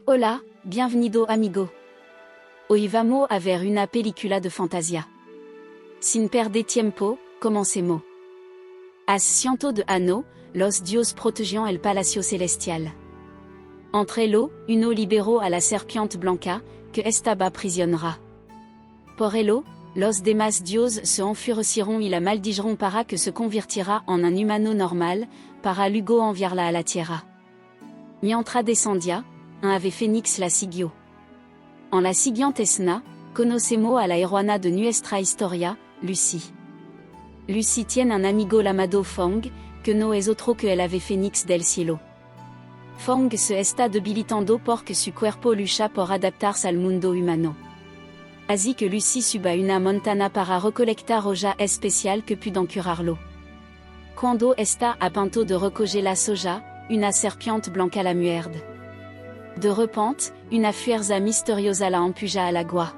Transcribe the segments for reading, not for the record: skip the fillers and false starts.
Hola, bienvenido amigo. Hoy vamos a ver una película de fantasía. Sin perder tiempo, comencemos. Asiento de Ano, los dios protegiendo el palacio celestial. Entre ello, uno liberó a la serpiente blanca, que estaba prisionera. Por ello, los demás dios se enfureceront y la maldigeront para que se convertira en un humano normal, para luego enviarla a la tierra. Mientras descendía, un ave fénix la siguió. En la siguiente escena, conocemos a la heroína de nuestra historia, Lucy. Lucy tiene un amigo llamado Fong, que no es otro que el ave fénix del cielo. Fong se está debilitando porque su cuerpo lucha por adaptarse al mundo humano. Así que Lucy sube a una montana para recolectar olla especial que pueden curarlo. Cuando está a punto de recoger la soja, una serpiente blanca la muerde. De repente, una fuerza misteriosa la empuja al agua.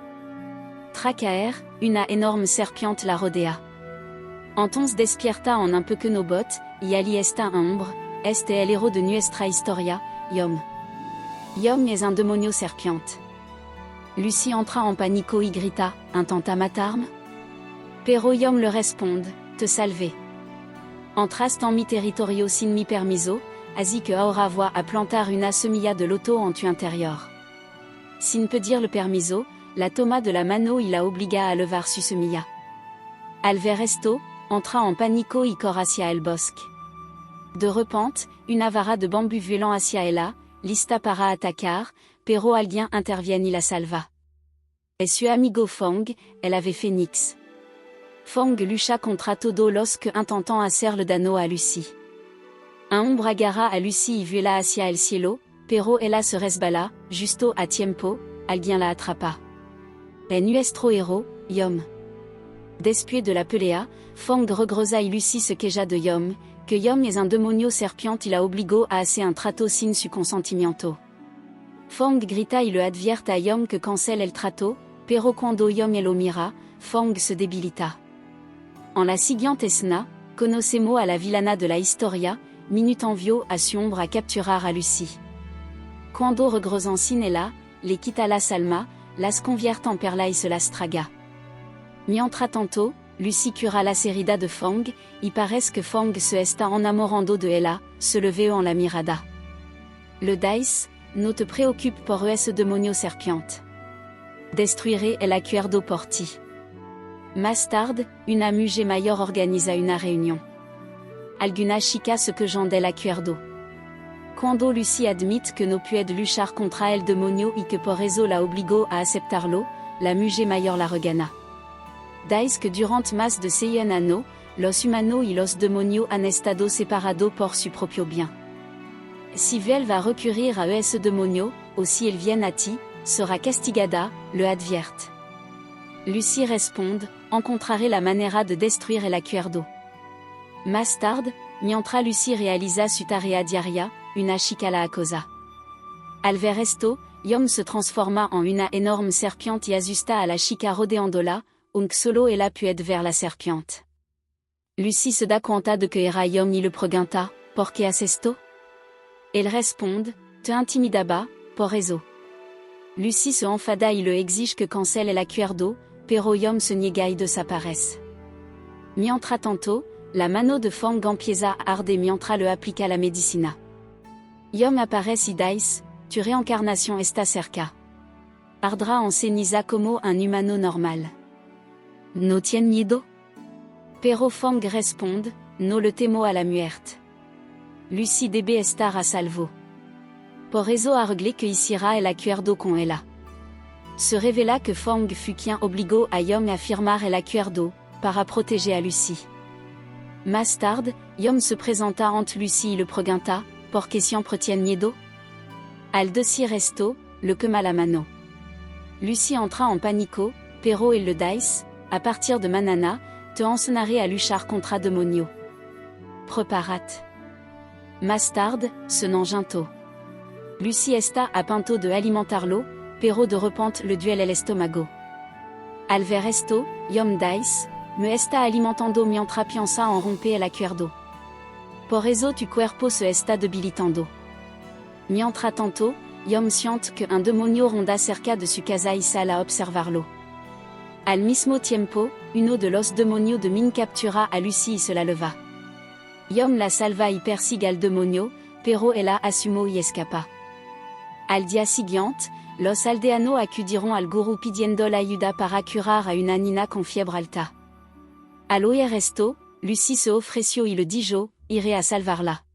Tras caer, una enorme serpiente la rodea. Entonces despierta en un pequeño bot, y allí está un hombre, este es el héroe de nuestra historia, Yom. Yom es un demonio serpiente. Lucy entra en pánico y grita, ¿intenta matarme? Pero Yom le responde, te salvé. Entras en mi territorio sin mi permiso, así que ahora voy a plantar una semilla de loto en tu interior. Sin pedir le permiso, la toma de la mano y la obliga a levar su semilla. Al ver esto, entra en pánico y corre hacia el bosque. De repente, una vara de bambú volant hacia ella, lista para atacar, pero alguien interviene y la salva. Es su amigo Fong, el ave fénix. Fong lucha contra todo los que intentan hacer le daño a Lucy. Un hombre agarra a Lucy y vuela hacia el cielo, pero ella se resbala, justo a tiempo, alguien la atrapa. Es nuestro héroe, Yom. Después de la pelea, Fong regresa y Lucy se queja de Yom, que Yom es un demonio serpiente y la obligó a hacer un trato sin su consentimiento. Fong grita y le advierte a Yom que cancele el trato, pero cuando Yom lo mira, Fong se debilita. En la siguiente escena, conocemos a la villana de la historia, Minute envió a su hombre a capturar a Lucy. Cuando regresan sin ella, le quita las almas, las convierte en perla y se las traga. Mientras tanto, Lucy cura las heridas de Fong, y parece que Fong se está enamorando de ella, se le veo en la mirada. Le dice, no te preocupes por ese demonio serpiente. Destruiré el acuerdo por ti. Más tarde, una mujer mayor organiza una reunión. Algunas chicas se quejan del acuerdo. Cuando Lucy admite que no puede luchar contra el demonio y que por eso la obligó a aceptarlo, la mujer mayor la regana. Dice que durante más de 100 años, los humanos y los demonios han estado separados por su propio bien. Si elle va recurrir a ese demonio, o si elle vient a ti, sera castigada, le advierte. Lucy responde, encontraré la manera de destruir el acuerdo. Más tarde, mientras Lucy realiza su tarea diaria, una chica la acosa. Al ver esto, Yom se transforma en una enorme serpiente y asusta a la chica rodeándola, aunque solo ella puede ver la serpiente. Lucy se da cuenta de que era Yom y le pregunta, ¿por qué haces esto? Elle responde, te intimidaba, por eso. Lucy se enfada y le exige que cancele el acuerdo, pero Yom se niega y desaparece. Mientras tanto, la mano de Fong empieza a arder mientras le aplica la medicina. Yom aparece y dice, tu reencarnación está cerca. Ardra en ceniza como un humano normal. ¿No tienes miedo? Pero Fong responde, no le temo a la muerte. Lucy debe estar a salvo. Por eso arregle que hiciera el acuerdo con ella. Se revela que Fong fut quien obligó a Yom a firmar el acuerdo, para proteger a Lucy. Más tarde, Yom se presenta ante Lucy y le pregunta, ¿por qué siempre tienes miedo? Al decir esto, le quema la mano. Lucy entra en pánico, pero elle le dice, a partir de mañana, te enseñaré a luchar contra demonio. Preparate. Más tarde, se n'engento. Lucy está a punto de alimentarlo, pero de repente le duele el estómago. Al ver esto, Yom dice, me está alimentando mientras piensa en romper el acuerdo. Por eso tu cuerpo se está debilitando. Mientras tanto, yom siente que un demonio ronda cerca de su casa y sala observarlo. Al mismo tiempo, uno de los demonios de Min captura a Lucy y se la leva. Yom la salva y persigue al demonio, pero ella asumo y escapa. Al día siguiente, los aldeanos acudiront al gurú pidiendo la ayuda para curar a una niña con fiebre alta. Al oír esto, Lucy se ofreció y le dijo, iré a salvarla.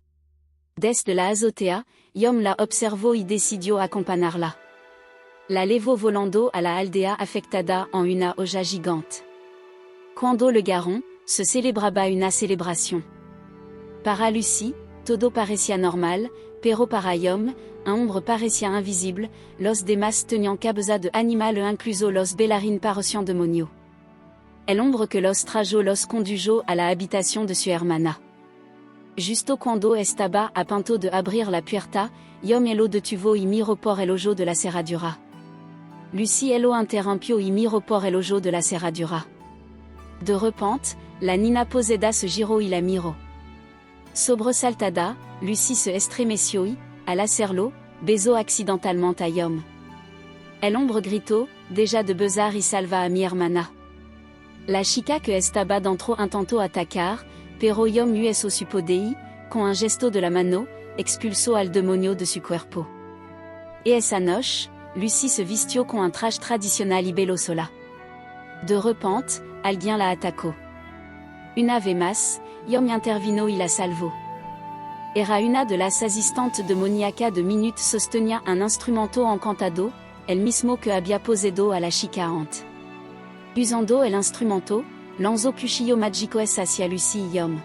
Desde la azotea, Yom la observó y decidió acompañarla. La levó volando a la aldea afectada en una olla gigante. Cuando llegaron, se celebraba una celebración. Para Lucy, todo parecía normal, pero para Yom, un hombre parecía invisible, los demás tenían cabeza de animal incluso los bailarines parecían demonio. El hombre que los trajo los condujo a la habitación de su hermana. Justo cuando estaba a punto de abrir la puerta, Yom lo detuvo y miró por el hoyo de la cerradura. Lucy lo interrumpió y miró por el hoyo de la cerradura. De repente, la niña posséda se giró y la miró. Sobresaltada, Lucy se estremeció y, al hacerlo, besó accidentellement a Yom. El hombre gritó, deja de besar y salva a mi hermana. La chica que estaba dentro intentó atacar, pero Yom eso supo de y, con un gesto de la mano, expulsó al demonio de su cuerpo. Et esa noche, Lucy se vistió con un traje tradicional y bailó sola. De repente, alguien la atacó. Una vez más, Yom intervino y la salvó. Era una de las asistantes demoníacas de Minute sostenía un instrumento encantado, el mismo que había poseído a la chica antes. Usando el instrumento, lanzó cuchillo mágicos hacia Lucy y Yom.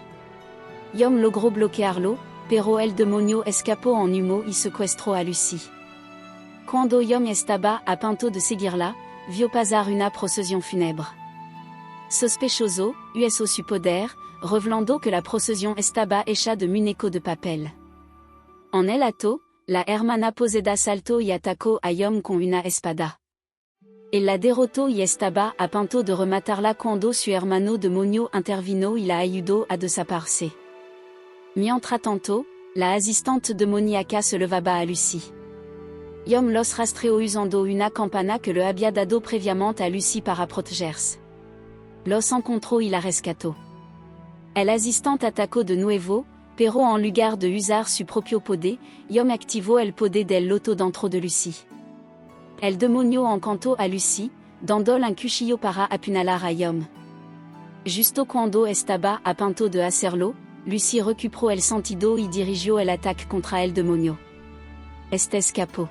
Yom logró bloquearlo, pero el demonio escapó en humo y secuestró a Lucy. Cuando Yom estaba a punto de seguirla, vio pasar una procesión fúnebre. Sospechoso, eso su poder, revelando que la procesión estaba hecha de muñeco de papel. En el acto, la hermana poseda saltó y atacó a Yom con una espada. Él la derrotó y estaba a punto de rematarla cuando su hermano demonio intervino y la ayudó a desaparecer. Mientras tanto, la asistente demoníaca se levaba a Lucy. Yom los rastreó usando una campana que le había dado previamente a Lucy para protegerse. Los encontró y la rescató. El asistente atacó de nuevo, pero en lugar de usar su propio poder, Yom activó el poder del loto dentro de Lucy. El demonio encantó a Lucy, dándole un cuchillo para apuñalar a Yom. Justo cuando estaba a punto de hacerlo, Lucy recuperó el sentido y dirigió el ataque contra el demonio. Este escapó.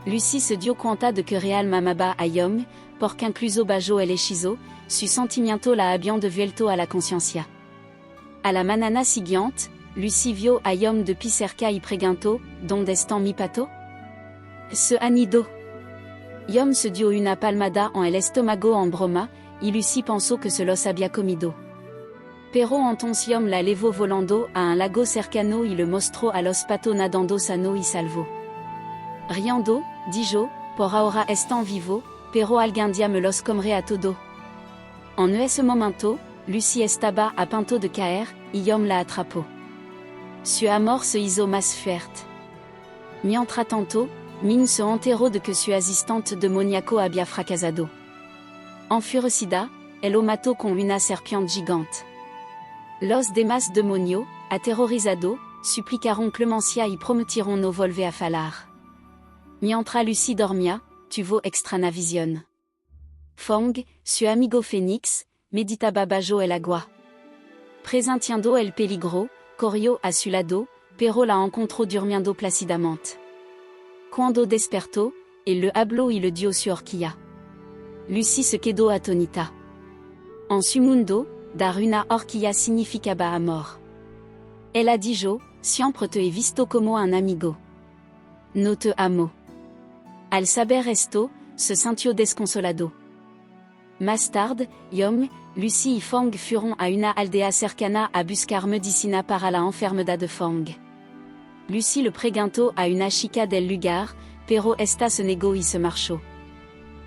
Lucy se dio cuenta de que real mamaba a Yom, porque incluso bajo el hechizo, su sentimiento la habían devuelto a la conciencia. A la mañana siguiente, Lucy vio a Yom de cerca y preguntó, ¿Dónde está mi pato? Se anidó. Yom se dio una palmada en el estómago en broma, y Lucy pensó que se los había comido. Pero entonces Yom la levó volando a un lago cercano y le mostró a los patos nadando sano y salvo. Riendo, dijo, por ahora están vivo, pero algún día me los comeré a todo. En ese momento, Lucy estaba a punto de caer, y Yom la atrapó. Su amor se hizo más fuerte. Mientras tanto, Min se enteró de que su asistente demoníaco había fracasado. Enfurecida, él lo mató con una serpiente gigante. Los demás demonios, aterrorizados, suplicaron clemencia y prometieron no volver a falar. Mientras Lucy dormía, tuvo extraña visión. Fong, su amigo Fénix, meditaba bajo el agua. Presintiendo el peligro, corrió a su lado, pero la encontró durmiendo plácidamente. Cuando despertó, él le habló y le dio su horquilla. Lucy se quedó atónita. En su mundo, dar una horquilla significaba amor. Ella dijo, siempre te he visto como un amigo. No te amo. Al saber esto, se sintió desconsolado. Más tarde, Yom, Lucy y Fong fueron a una aldea cercana a buscar medicina para la enfermedad de Fong. Lucy le preguntó a una chica del lugar, pero esta se negó y se marchó.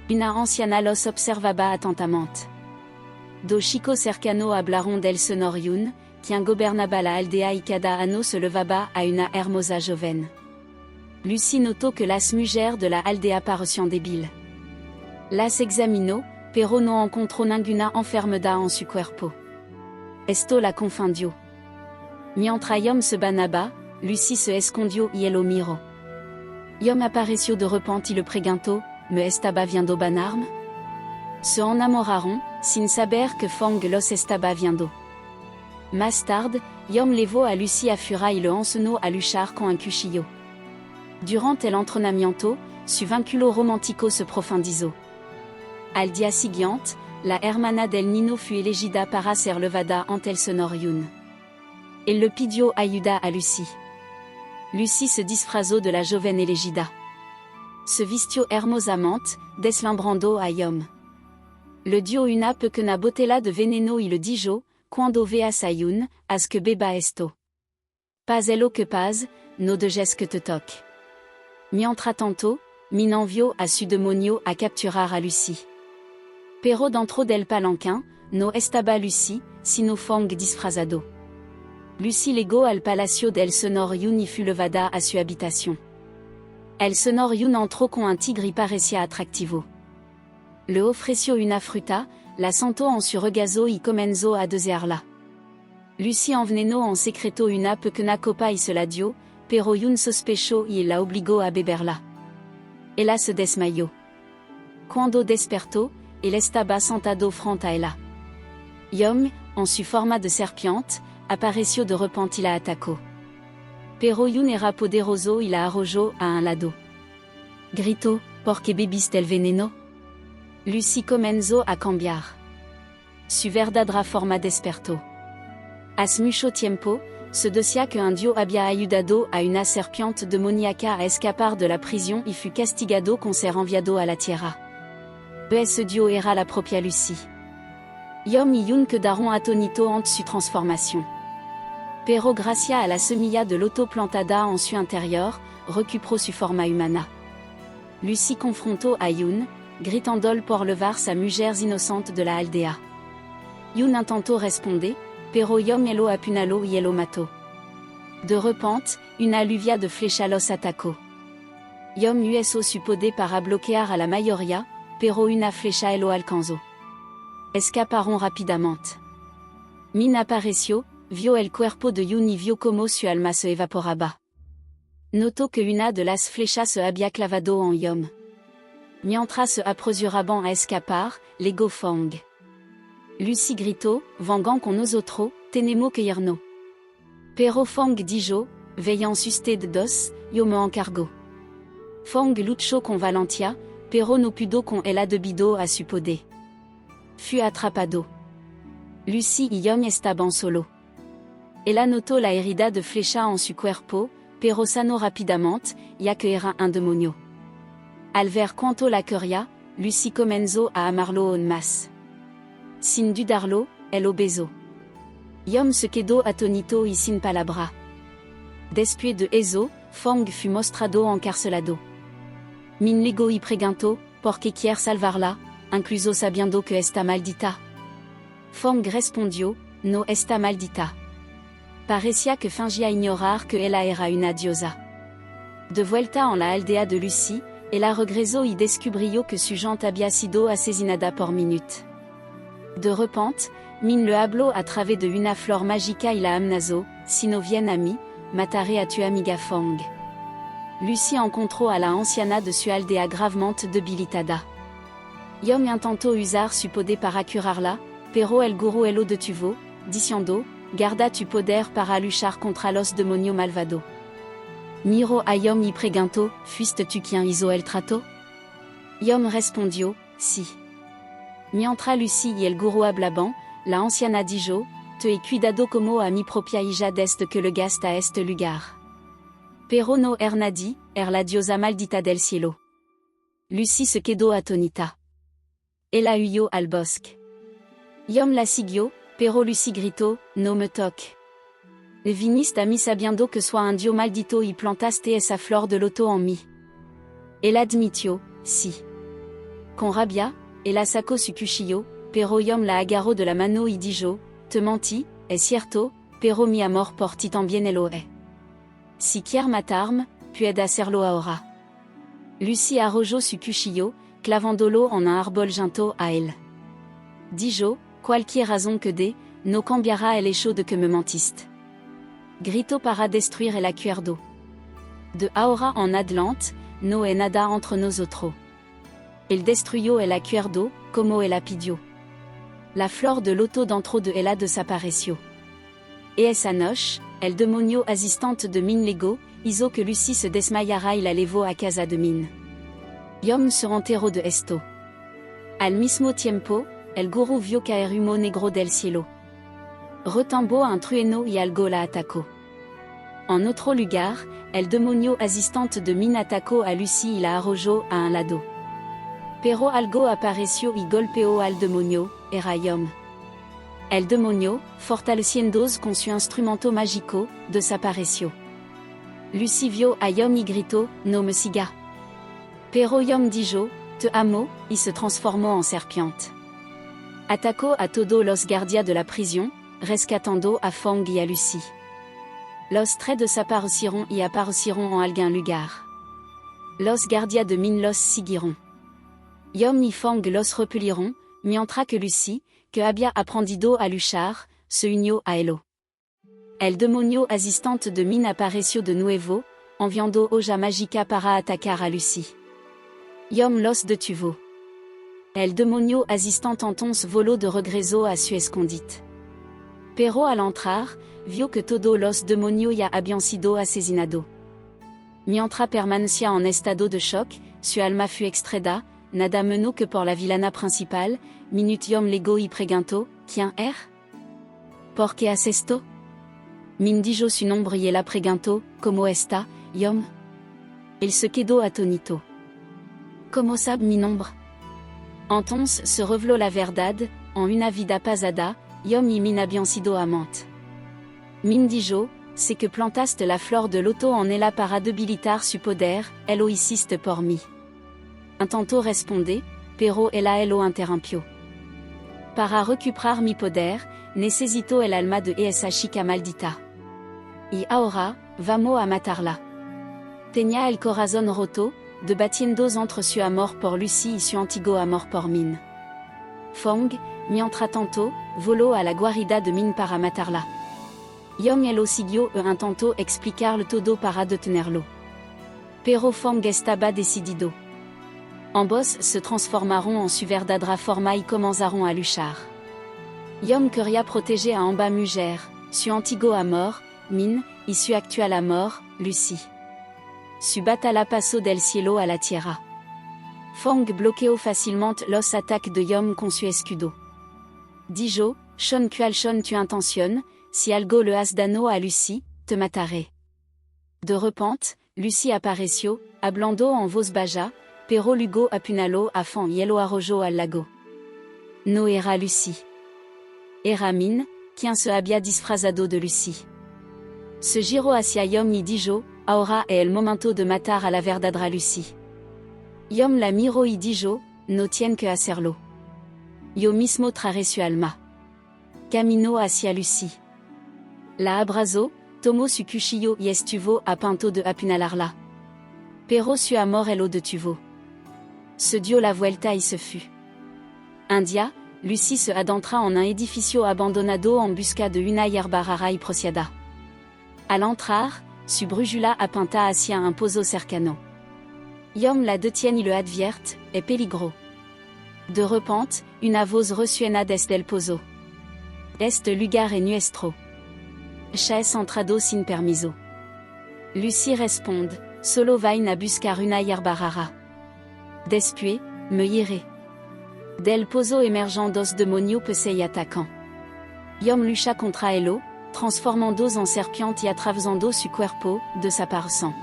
Una anciana los observaba atentamente. Dos chicos cercanos hablaron del Señor Yun, quien gobernaba la aldea y cada año se levaba a una hermosa joven. Lucie noto que las mugère de la aldea parecient débile. Las examino, pero no encontró ninguna enfermedad en su cuerpo. Esto la confundió. Mientras Yom se banaba, Lucie se escondió y lo miró. Yom apareció de repente y le preguntó, ¿me estaba viendo banarme? Se enamoraron, sin saber que Fong los estaba viendo. Más tarde, Yom levó a Lucie a fura y le enseñó a luchar con un cuchillo. Durant el entrenamiento, su vínculo romántico se profundizó. Al día siguiente, la hermana del niño fut elegida para ser levada ante el señor Yun. Elle le pidió ayuda a Lucie. Lucie se disfrazó de la joven elegida. Se vistió hermosamente, deslumbrando a Yom. Le dio una pequeña botella de veneno y le dijo, cuando veas a Yun, haz que beba esto. Pas el lo que pas, no dejes que te toque. Mientras tanto, Min envió a su demonio a capturar a Lucie. Pero dentro del palanquin, no estaba Lucie, sino Fong disfrazado. Lucie llegó al palacio del señor Yun y fut levada a su habitación. El señor Yun entró con un tigre y parecía atractivo. Le ofreció una fruta, la sentó en su regazo y comenzó a desearla. Lucie envenenó en secreto una pequeña copa y se la dio, pero Yun sospechó y la obligó a beberla. Ella se desmayó. Cuando despertó, él estaba sentado frente a ella. Yom, en su forma de serpiente, apareció de repente y la atacó. Pero Yun era poderoso y la arrojó a un lado. Gritó, ¿por qué bebiste el veneno? Lucie comenzó a cambiar. Su verdadera forma despertó. Hace mucho tiempo, se decía que un dios había ayudado a una serpiente demoníaca a escapar de la prisión y fut castigado con ser enviado a la tierra. Ese dios era la propia Lucie. Yom y Yun quedaron atónitos ante su transformación. Pero gracias a la semilla de loto plantada en su interior, recuperó su forma humana. Lucie confrontó a Yun, gritandole por levar sa mugers innocente de la aldea. Yun intentó responder, pero Yom lo apunaló y lo mató. De repente, una lluvia de flechas los atacó. Yom usó su poder para bloquear a la mayoría, pero una flecha lo alcanzó. Escaparon rápidamente. Min apareció, vio el cuerpo de Yun y vio como su alma se evaporaba. Notó que una de las flechas se había clavado en Yom. Mientras se apresuraban a escapar, llegó Fong. Lucie gritó, vengan con nosotros, tenemos que irnos. Pero Fong dijo, veillant ustedes, yo me encargo. Fong luchó con valentía, pero no pudo con ella debido a su poder. Fut atrapado. Lucie y Yom estaban solo. Ella notó la herida de flecha en su cuerpo, pero sanó rápidamente, ya que era un demonio. Al ver cuánto la quería, Lucie comenzó a amarlo aún más. Sin dudarlo, él lo besó. Yom se quedó atónito y sin palabra. Después de eso, Fong fut mostrado encarcelado. Min llegó y preguntó, ¿por qué quiere salvarla, incluso sabiendo que está maldita? Fong respondió, no está maldita. Parecía que fingía ignorar que ella era una diosa. De vuelta en la aldea de Lucie, ella regresó y descubrió que su gente había sido asesinada por minute. De repente, Min le habló a través de una flor mágica y la amenazó, si no viene a mí, mataré a tu amiga Fong. Lucie encontró a la anciana de su aldea gravamente debilitada. Yom intentó usar su poder para curarla, pero el gurú lo detuvo, diciendo, guarda tu poder para luchar contra los demonios malvados. Miró a Yom y preguntó, ¿fuiste tú quien hizo el trato? Yom respondió, sí. Mientras Lucie y el gurú hablaban, la anciana dijo, te he cuidado como a mi propia hija desde que llegaste a este lugar. Pero no er nadie, la diosa maldita del cielo. Lucie se quedó atónita. Ella huyó al bosque. Yom la siguió, pero Lucie gritó, no me toque. Viniste a mí sabiendo que soy un dios maldito y plantaste esa flor de loto en mí. Él admitió, sí. Con rabia, ella sacó su cuchillo, pero Yom la agarró de la mano y dijo, te mentí, es cierto, pero mi amor por ti también lo es. Si quieres matarme, pued acerlo aora. Lucy arrojo su cuchillo, clavandolo en un arbol junto a él. Dijo, cualquier razón que dé, no cambiará el hecho de que me mentiste. Grito para destruire el acuerdo. De ahora en adelante, no hay nada entre nosotros. El destruyó el acuerdo, como el pidió. La flor de loto dentro de ella desapareció. Et esa noche, el demonio assistante de Min Lego, hizo que Lucy se desmayara y la llevó a casa de Min. Yom se enterró de esto. Al mismo tiempo, el gurú vio caer humo negro del cielo. Retumbó un trueno y algo la atacó. En otro lugar, el demonio assistante de Min atacó a Lucy y la arrojó a un lado. Pero algo apareció y golpeó al demonio, era Yom. El demonio, fortaleciéndose con su instrumento mágico, desapareció. Lucy vio a Yom y gritó, no me siga. Pero Yom dijo, te amo, y se transformó en serpiente. Atacó a todos los guardias de la prisión, rescatando a Fong y a Lucy. Los tres desaparecieron y aparecieron en algún lugar. Los guardias de Min los siguieron. Yom y Fong los repelieron, mientras que Lucy, que había aprendido a luchar, se unió a ello. El demonio assistante de Min apareció de nuevo, enviando olla mágica para atacar a Lucy. Yom los detuvo. El demonio assistante entonces voló de regreso a su escondite. Pero al entrar, vio que todos los demonios ya habían sido asesinados. Mientras permanecía en estado de shock, su alma fut extraída, nada menos que por la villana principal, Minut Yom Lego y preguntó, ¿quién er? ¿Por qué haces esto? Min dijo su nombre y él preguntó, ¿cómo está, Yom? Él se quedó atónito. ¿Cómo sabe mi nombre? Entonces se reveló la verdad, en una vida pasada, Yom y Min habían sido amantes. Min dijo, c'est que plantaste la flor de loto en ella para debilitar su poder, él lo hiciste por mí. Intentó responder, pero él lo interrumpió. Para recuperar mi poder, necesito el alma de esa chica maldita. Y ahora, vamos a matarla. Tenía el corazón roto, debatiendo entre su amor por Lucy y su antiguo amor por Min. Fong, mientras tanto, voló a la guarida de Min para matarla. Yom lo siguió e intentó explicarle todo para detenerlo. Pero Fong estaba decidido. Ambos se transformaron en su verdadera forma y comenzaron a luchar. Yom quería proteger a ambas mujeres, su antiguo amor, Min, y su actual amor, Lucy. Su batalla pasó del cielo a la tierra. Fong bloqueó fácilmente los ataques de Yom con su escudo. Dijo, Shon cual Shon tu intenciones, si algo le has daño a Lucy, te mataré. De repente, Lucy apareció, hablando en voz baja, pero luego apunaló a Fong y lo arrojó al lago. No era Lucy. Era Min, quien se había disfrazado de Lucy. Se giró hacia Yom y dijo, ahora es el momento de matar a la verdadera Lucy. Yom la miró y dijo, no tiene que hacerlo. Yo mismo traeré su alma. Caminó hacia Lucy. La abrazó, tomó su cuchillo y estuvo a punto de apuñalarla. Pero su amor lo detuvo. Se dio la vuelta y se fut. Un día, Lucy se adentra en un edificio abandonado en busca de una hierba rara y preciada. Al entrar, su brújula apunta hacia un pozo cercano. Yom la detiene y le advierte, es peligro. De repente, una voz resuena desde el pozo. Este lugar es nuestro. Has entrado sin permiso. Lucy responde, solo vain a buscar una hierba rara. Después, me iré. Del pozo emergent dos demonios pesés y atacan. Yom lucha contra ello, transformando en serpiente y atravesando su cuerpo, desaparecen.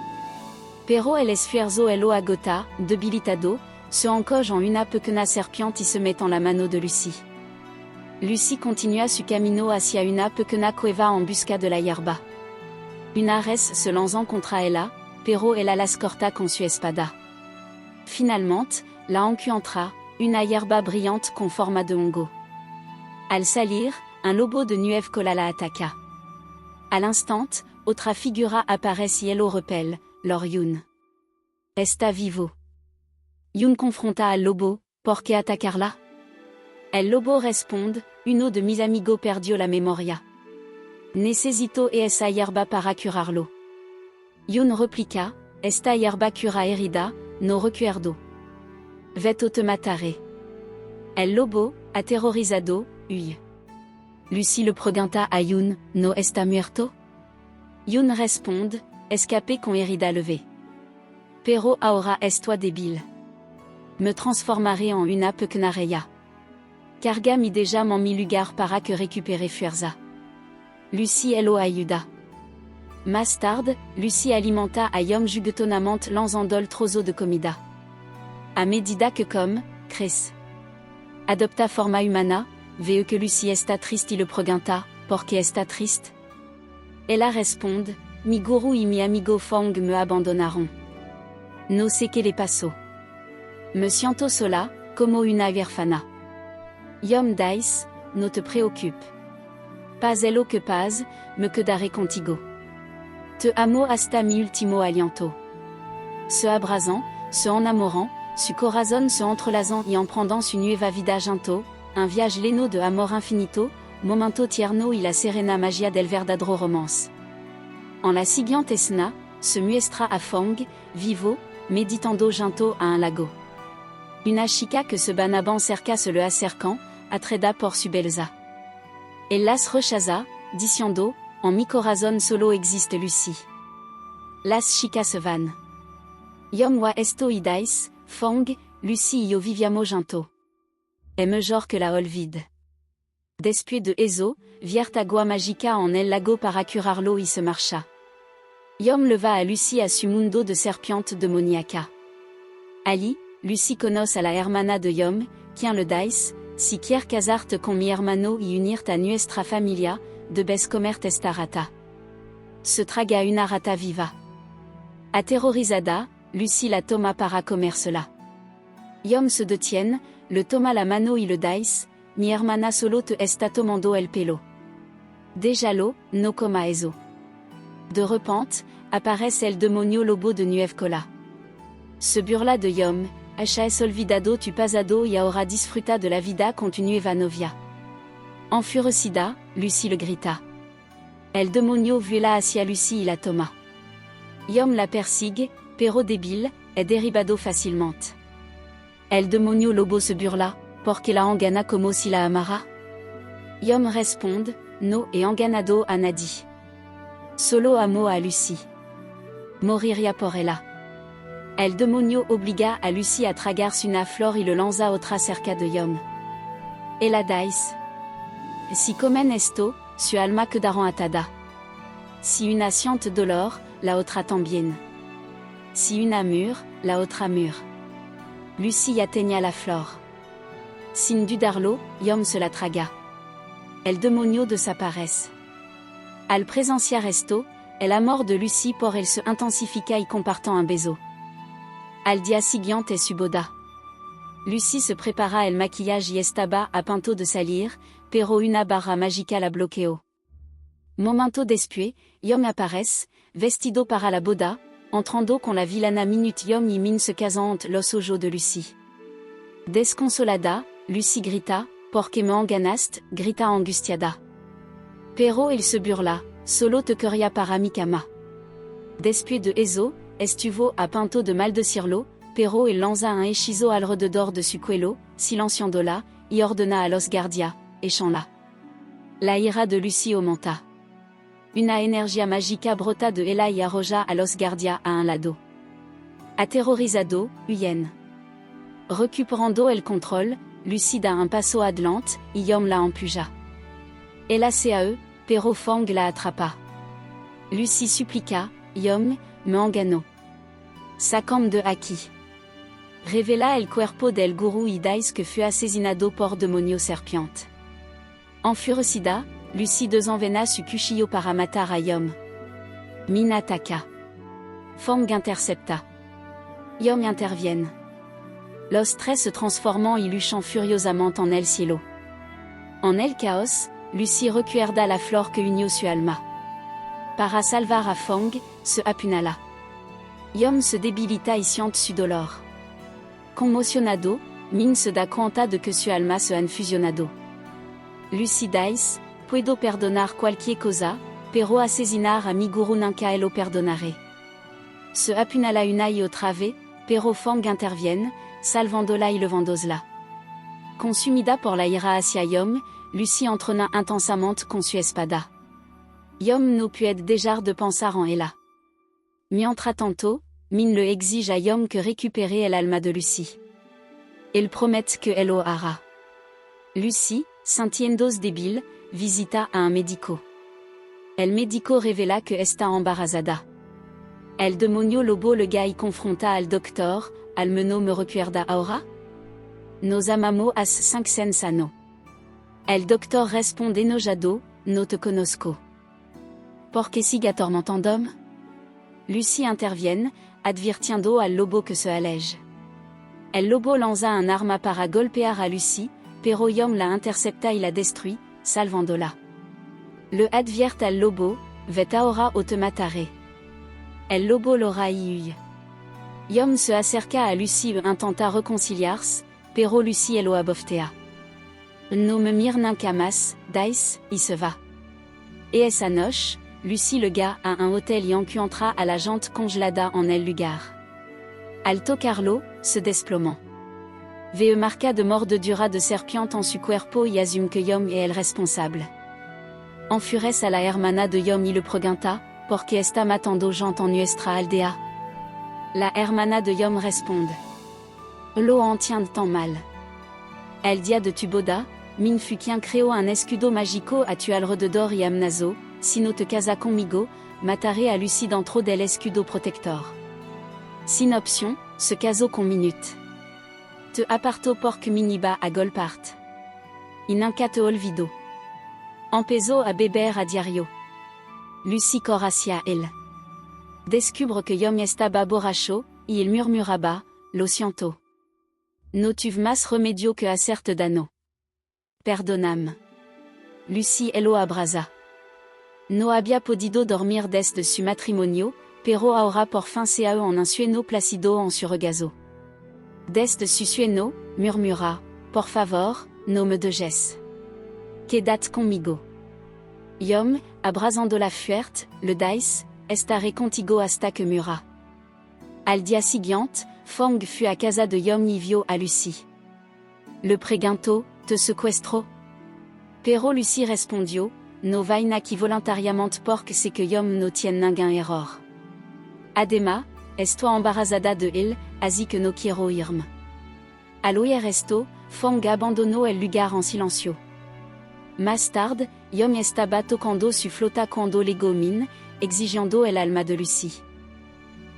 Pero el esfuerzo ello agota, debilitado, se encoge en una pequeña serpiente y se met en la mano de Lucy. Lucy continua su camino hacia una pequeña cueva en busca de la hierba. Una res se lanzan contra ella, pero ella las corta con su espada. Finalmente, la encuentra, una hierba brillante con forma de hongo. Al salir, un lobo de nueve cola la ataca. À l'instant, otra figura aparece y lo repelle, lor Yun. Esta vivo. Yun confronta al lobo, porque atacarla? El lobo responde, uno de mis amigos perdió la memoria. Necesito esa hierba para curarlo. Yun repliqua, esta hierba cura herida, no recuerdo. Veto te mataré. El lobo, aterrorizado, huye. Lucy le pregunta a Yun, no está muerto? Yun responde, escapé con herida levée. Pero ahora estoy débil. Me transformaré en una pequeña. Carga mi déjà mi lugar para que récupérer fuerza. Lucy lo ayuda. Más tarde, Lucy alimenta a Yom juguetonamente lanzando trozo de comida. A medida que come, crece. Adopta forma humana, veo que Lucy está triste y le pregunta, ¿por qué está triste? Ella responde, mi guru y mi amigo Fong me abandonaron. No sé qué le pasó. Me siento sola, como una huérfana. Yom dice, no te preocupes. Pas lo que paz, me quedaré contigo. Te amo hasta mi último aliento. Se abrazant, se enamorant, su corazón se entrelazant y emprendant su nueva vida junto, un viaje lleno de amor infinito, momento tierno y la serena magia del verdadero romance. En la siguiente escena, se muestra a Fong, vivo, meditando junto a un lago. Una chica que se banaban cerca se le acercan, atreda por su beleza. El las rechaza, diciendo, en mi corazón solo existe Lucy. Las chicas se van. Yom wa esto y dice, Fong, Lucy y yo viviamo junto. Es mejor que la olvide. Después de eso, viert agua mágica en el lago para curarlo y se marcha. Yom leva a Lucy a su mundo de serpiente demoníaca. Ali, Lucy conoce a la hermana de Yom, quien le dice, si quieres casarte con mi hermano y unirte a nuestra familia, debes comerte esta rata. Se traga una rata viva. Aterrorizada, Lucy la toma para comérsela. Yom se detiene, le toma la mano y le dice, mi hermana solo te está tomando el pelo. Déjalo, no coma eso. De repente, aparece el demonio lobo de Nueve-Cola. Se burla de Yom, has olvidado tu pasado y ahora disfruta de la vida con tu nueva novia. Enfurecida, Lucy le grita. El demonio vuela hacia Lucy y la toma. Yom la persigue, pero débil, es derribado fácilmente. El demonio lobo se burla, porque la engana como si la amara. Yom responde, no he enganado a nadie. Solo amo a Lucy. Moriría por ella. El demonio obliga a Lucy a tragarse una flor y le lanza otra cerca de Yom. Ella dice, si comen esto, su alma quedará atada. Si una siente dolor, la otra también. Si una mure, la otra mure. Lucy atteignit la flor. Sin dudarlo, Yom se la traga. El demonio desaparece. Al presenciar esto, el amor de Lucy por él se intensifica y compartan un beso. Al día siguiente su boda. Lucy se prepara el maquillaje y estaba a punto de salir, pero una barra mágica la bloqueó. Momento después, Yom aparece, vestido para la boda, entrando con la villana minute Yom y Min se casan entre los ojos de Lucy. Desconsolada, Lucy grita, porque me enganaste, grita angustiada. Pero él se burla, solo te quería para mi cama. Después de eso, estuvo a punto de maldecirlo, pero él lanza un hechizo alrededor de su cuello, silenciándola, y ordena a los guardias, échanla. La ira de Lucy aumenta. Una energía mágica brota de ella y arroja a los guardias a un lado. Aterrorizado, huyen. Recuperando el control, Lucy da un paso adelante, y Yom la empuja. Ella se a eux, pero Fong la atrapa. Lucy supplica, Yom, me enganó. Sacam de aquí. Revela el cuerpo del gurú y dice que fue asesinado por demonio serpiente. Enfurecida, Lucy desenvaina su cuchillo para matar a Yom. Min ataca. Fong intercepta. Yom interviene. Los tres se transforman y luchan furiosamente en el cielo. En el caos, Lucy recuerda la flor que unió su alma. Para salvar a Fong, se apunala. Yom se debilita y siant su dolor. Conmocionado, min se da cuenta de que su alma se han fusionado. Lucidais, puedo perdonar cualquier cosa, pero asesinar a mi guru nunca lo perdonaré. Se apunala una y otra vez, pero Fong interviene, salvándola y levándola. Consumida por la ira hacia Yom, Lucy entrona intensamente con su espada. Yom no puede dejar de pensar en ella. Mientras tanto, Min le exige a Yom que récupere el alma de Lucy. Elle promet que elle lo hará. Lucy, sintiéndose débil, visita a un médico. El médico revela que está embarazada. El demonio lobo le gay confronta al doctor, al menos me recuerda ahora? Nos amamos hace 5 años. El doctor responde enojado, no te conozco. ¿Por qué sigue atormentando? Lucy interviene, advirtiendo al lobo que se aleje. El lobo lanza un arma para golpear a Lucy, pero Yom la intercepta y la destruit, salvándola. Le advierte al lobo, vet ahora o te mataré. El lobo l'aura y huye. Yom se acerca a Lucy e intenta reconciliarse, pero Lucy lo aboftea. No me mire nunca más, dice, y se va. Et esa noche, Lucy le gars a un hotel y encuentra a la gente congelada en el lugar. Al tocarlo, se desplomó. Ve marca de mordedura de serpiente en su cuerpo y asume que Yom es el responsable. Enfurece a la hermana de Yom y le pregunta, porque está matando gente en nuestra aldea. La hermana de Yom responde. Lo entiende tan mal. El dia de tu boda, Min fut quien creó un escudo mágico a tu alrededor y amenazó, si no te casa conmigo, mataré a Lucy dentro del escudo protector. Sin opción, se casó con minute. Te aparto porque miniba a golpart. Y nunca te olvido. Empezó a beber a diario. Lucy corre hacia él. Descubre que Yom estaba borracho, y il murmuraba, lo siento. No tuve más remedio que hacerte daño. Perdonam. Lucy lo abraza. No había podido dormir desde su matrimonio, pero ahora por fin se ha en un sueño plácido en su regazo. Desde su sueño, murmura, por favor, no me dejes. Quédate conmigo. Yom, abrazándola fuerte, le dice, estaré contigo hasta que mura. Al día siguiente, Fong fut a casa de Yom y vio a Lucy. Le preguntó, te secuestró? Pero Lucy respondió, no vaina qui voluntariamente porque sé que Yom no tiene ningún error. Además, estoy embarazada de él, así que no quiero irme. Al oír esto, Fong abandonó el lugar en silencio. Más tarde, Yom estaba tocando su flauta cuando llegó Min, exigiendo el alma de Lucy.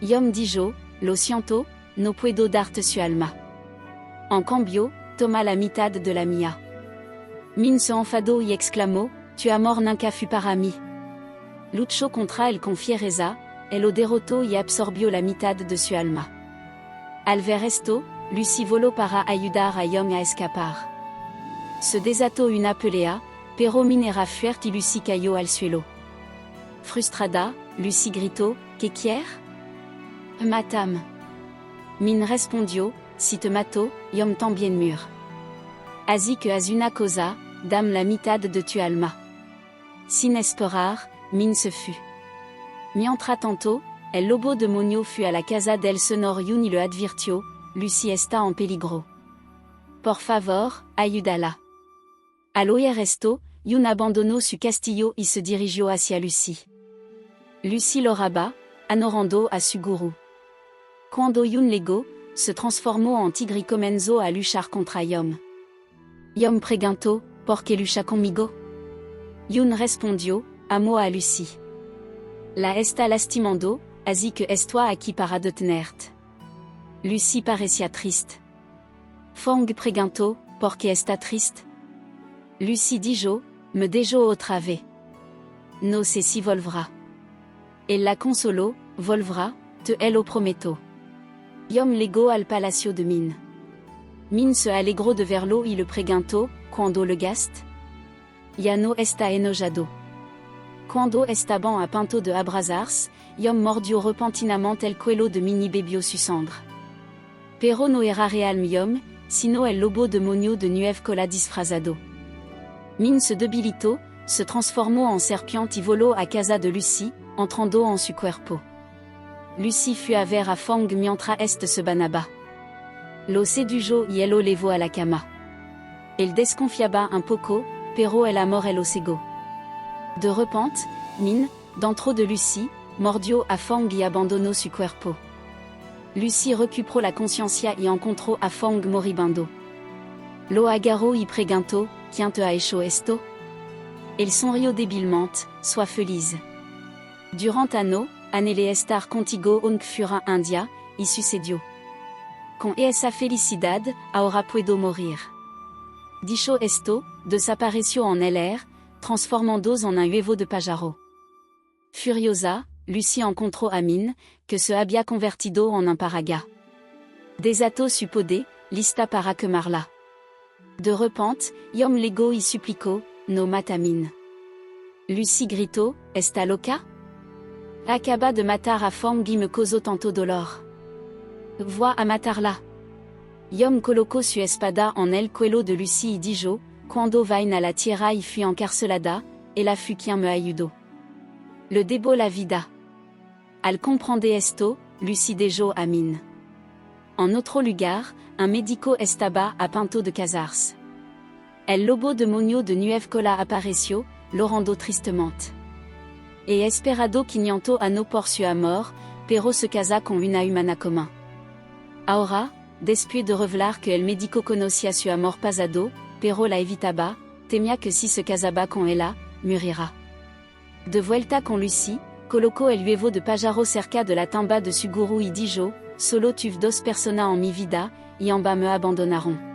Yom dijo, lo siento, no puedo darte su alma. En cambio, toma la mitad de la mía. Min se enfadó y exclamó, tu amor nunca fut para mí. Luchó contra el con fiereza, lo derrotó y absorbió la mitad de su alma. Al ver esto, Lucy voló para ayudar a Yom a escapar. Se desató una pelea, pero Min era fuerte y Lucy cayó al suelo. Frustrada, Lucy gritó, ¿qué quieres? Matame. Min respondió, si te mato, Yom también mur. Así que haz una cosa, dame la mitad de tu alma. Sin esperar, Min se fut. Mientras tanto, el lobo demonio fut a la casa del señor Yun y le advirtió, Lucy está en peligro. Por favor, ayúdala. Al oír esto, Yun abandonó su castillo y se dirigió hacia Lucy. Lucy lo raba, anorando a su gurú. Cuando Yun llegó, se transformó en tigre y comenzó a luchar contra Yom. Yom preguntó, ¿por qué lucha conmigo? Yun respondió, amo a Lucy. La está lastimando, así que estoy aquí para detenerte. Lucy parecía triste. Fong preguntó, ¿por qué está triste? Lucy dijo, me dejó otra vez. No sé si volverá. Él la consoló, volverá, te lo prometo. Yom llegó al palacio de Min. Min se alegró de verlo y le preguntó, ¿cuándo le gaste? Ya no está enojado. Quando estaban a pinto de abrazars, iom mordio repentinament el cuello de mini bebio susandre. Pero no era real miom, sino el lobo demonio de nuev cola disfrazado. Min se debilitó, se transformó en serpiente y voló a casa de Lucy, entrando en su cuerpo. Lucy fut a ver a Fang mientras este se banaba. Lo sedujo y elo levo a la cama. El desconfiaba un poco, pero el amor el cegó. De repente, Min, dentro de Lucy, mordió a Fang y abandonó su cuerpo. Lucy recuperó la conciencia y encontró a Fang moribundo. Lo agarró y preguntó, ¿Quién te ha hecho esto? El sonrió débilmente, soit feliz. Durant ano, anele estar contigo aunque fuera un día, y sucedió. Con esa felicidad, ahora puedo morir. Dicho esto, desapareció en el air, transformándose en un huevo de pájaro. Furiosa, Lucy encontró a Min, que se había convertido en un paraga. Desató su poder, lista para quemarla. De repente, Yom lego y suplicó, no mata Min. Lucy gritó, ¿Está loca? Acaba de matar a Fang y me causó tanto dolor. Voy a matarla. Yom colocó su espada en el cuello de Lucy y dijo, Cuando vaina la tierra y fui encarcelada, ella fut quien me ayudó. Le debo la vida. Al comprende esto, Lucy dejó a Min. En otro lugar, un médico estaba a punto de casarse. El lobo demonio de nuev cola apareció, llorando tristemente. E esperado quiniento ano por su amor, pero se casa con una humana común. Ahora, después de revelar que el médico conocía su amor pasado, pero la evitaba, temía que si se casaba con ella, moriría. De vuelta con Lucy, colocó el huevo de pájaro cerca de la tumba de su gurú y dijo, Solo tuve dos personas en mi vida, y ambas me abandonaron.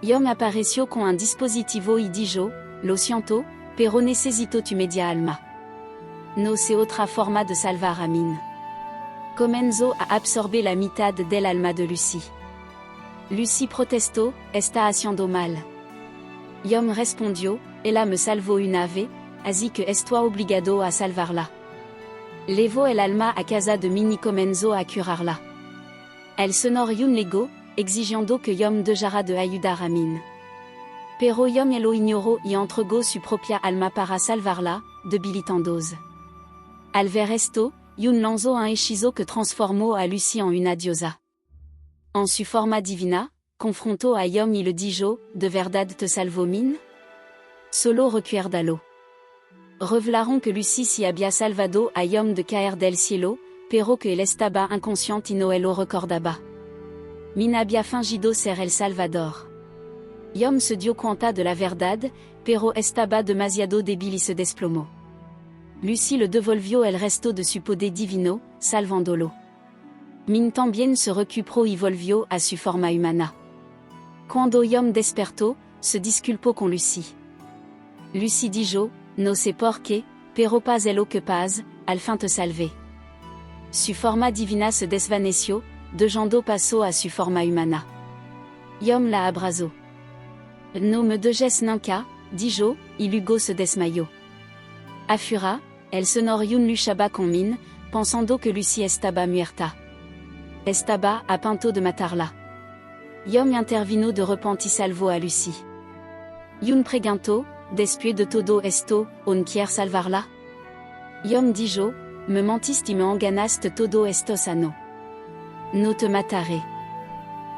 Yom apareció con un dispositivo y dijo, Lo siento, pero necesito tu media alma. No sé otra forma de salvar a Min. Comenzó a absorber la mitad del alma de Lucy. Lucy protestó, está haciendo mal. Yom respondió, ella me salvó una vez, así que estoy obligado a salvarla. Levo el alma a casa de Min y comenzó a curarla. El sonor Yun lego, exigiendo que Yom dejara de ayudar a Min. Pero Yom lo ignoró y entregó su propia alma para salvarla, debilitándose. Al ver esto, Yun lanzó un hechizo que transformó a Lucy en una diosa. En su forma divina, confrontó a Yom y le dijo, ¿De verdad te salvó Min? Solo recuérdalo. Revelaron que Lucy se había salvado a Yom de caer del cielo, pero que él estaba inconsciente y no lo recordaba. Min había fingido ser el Salvador. Yom se dio cuenta de la verdad, pero estaba demasiado débil y se desplomó. Lucy le devolvió el resto de su poder divino, salvándolo. Min también se recuperó y volvió a su forma humana. Cuando Yom despertó, se disculpó con Lucy. Lucy dijo, no sé por qué, pero pas lo que pas, al fin te salvé. Su forma divina se desvaneció, dejando paso a su forma humana. Yom la abrazó. No me dejes nunca, dijo, y luego se desmayó. Afura, el sonor Yun luchaba con Min, pensando que Lucy estaba muerta. Estaba a punto de matarla. Yom intervino de repente y salvó a Lucy. Yun preguntó, después de todo esto, ¿on quiere salvarla? Yom dijo, me mentiste y me enganaste todo esto sano. No te mataré.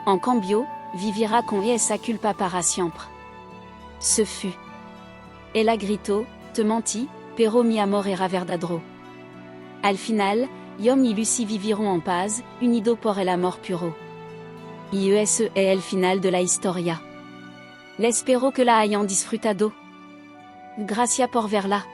En cambio, vivirá con esa culpa para siempre. Ce fut. Ella gritó, te mentí, pero mi amor era verdadero. Al final, Yom y Lucy viviront en paz, unidos por el amor puro. Y ese es el final de la historia. Espero que la hayan disfrutado. Gracias por verla.